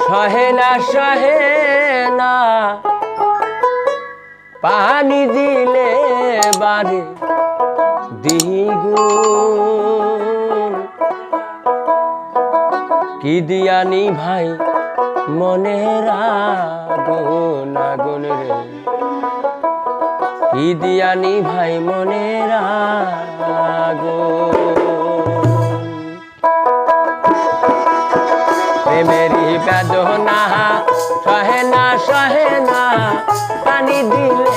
সহে না পানি দিলে বারে দ্বিগুণ কি দিয়ানি ভাই মনের আগুন আগুন রে কি দিয়ানি ভাই মনের আগুন প্রেমেরই বেদনা সহে না পানি দিলে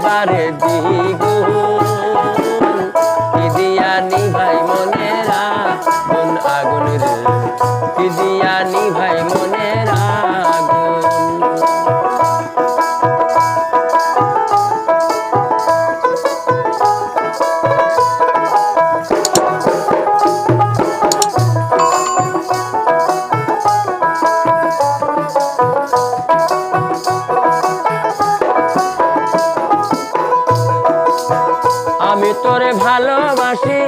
বারে দ্বিগুণ কি দিয়ানি ভাই মনের আগুন আগুন রে কি দিয়ানি ভাই মনের আগুন আমি তোরে ভালোবাসি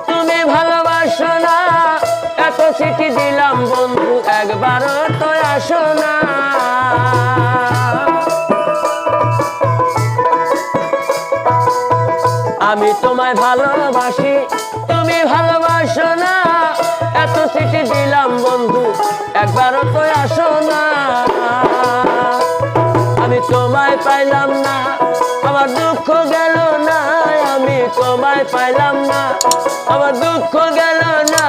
তুমি ভালোবাসো না এত চিঠি দিলাম বন্ধু একবারও তো আসো না আমি তোমায় ভালোবাসি তুমি ভালোবাসো না এত চিঠি দিলাম বন্ধু একবারও তো আসো না আমি তোমায় পাইলাম না আমার দুঃখ গেল না আমি তোমায় পাইলাম না আমার দুঃখ গেল না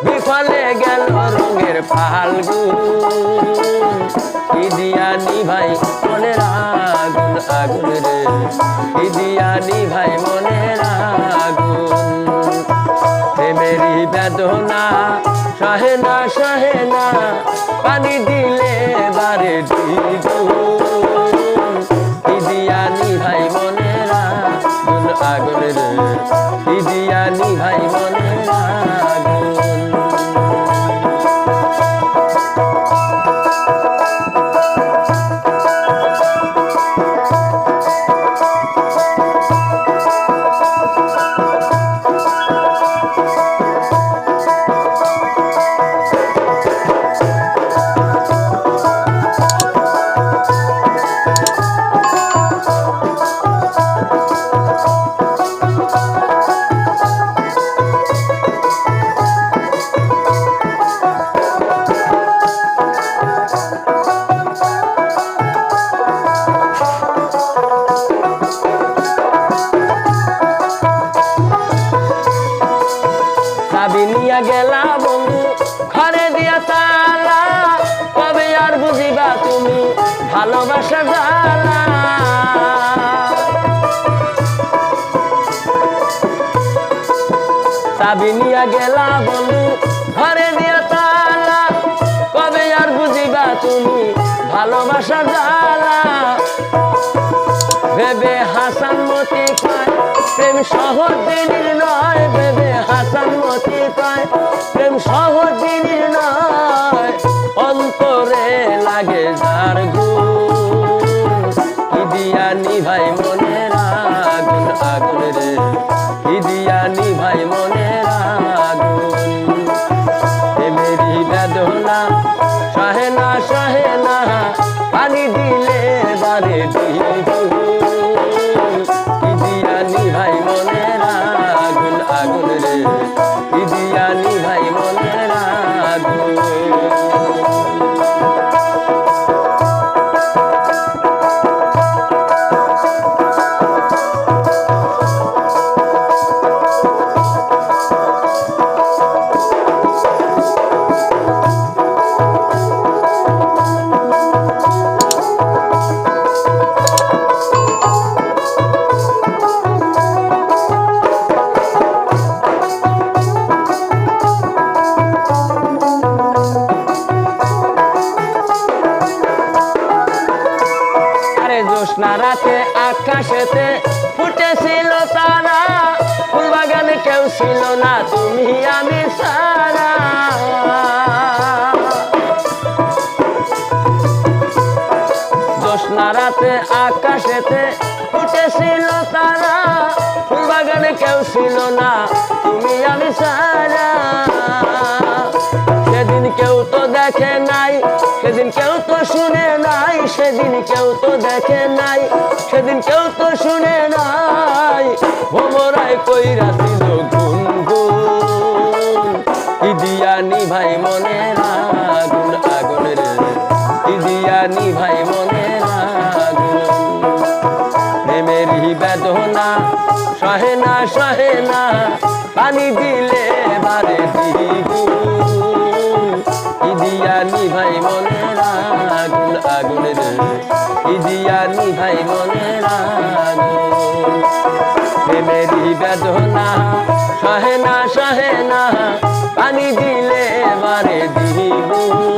বিফলে গেল রঙের ফাল্গুন কি দিয়ানি ভাই মনের আগুন আগুন রে কি দিয়ানি ভাই মনের আগুন প্রেমেরই বেদনা সহে না পানি দিলে বারে দ্বিগুণ কি দিয়ানি ভাই মনের আগুন আগুন রে কি দিয়ানি ভাই মনের আগুন নিয়া গেলা বন্ধু ঘরে দিয়া তালা কবে আর বুঝিবা তুমি ভালোবাসা জ্বালা চাবি নিয়া গেলা বন্ধু ঘরে দিয়া তালা কবে আর বুঝিবা তুমি ভালোবাসা জ্বালা ভেবে হাসান মতি কয় প্রেম সহজ দিনের নয় ভেবে হাসান মতি কয় প্রেম সহজ দিনের নয় অন্তরে লাগে যার গুণ কি দিয়ানি ভাই মনের আগুন আগুন রে কি দিয়ানি ভাই মনের আগুন প্রেমেরই বেদনা সহে না পানি দিলে বারে দ্বিগুণ কি দিয়ানি ভাই মনের আগুন আগুন রে কি দিয়ানি ভাই মনের আগুন জ্যোৎস্না রাতে আকাশেতে ফুটেছিল তারা ফুলবাগানে কেউ ছিল না তুমি আমি সারা জ্যোৎস্না রাতে আকাশেতে ফুটেছিল তারা ফুলবাগানে কেউ ছিল না তুমি আমি সারা সেদিন কেউ তো দেখে নাই, সেদিন কেউ তো শুনে নাই, সেদিন কেউ তো দেখে নাই, সেদিন কেউ তো শুনে নাই। ভোমরায় কইরাছিল গুনগুন, কি দিয়া নিভাই মনের আগুন, আগুন রে কি দিয়া নিভাই মনের আগুন। প্রেমেরই বেদনা সহে না সহে না, পানি দিলে বারে দ্বিগুণ, কি দিয়া নিভাই মনের আগুন, আগুন রে কি দিয়া নিভাই মনের আগুন। প্রেমেরই বেদনা সহে না সহে না, পানি দিলে বারে দ্বিগুণ,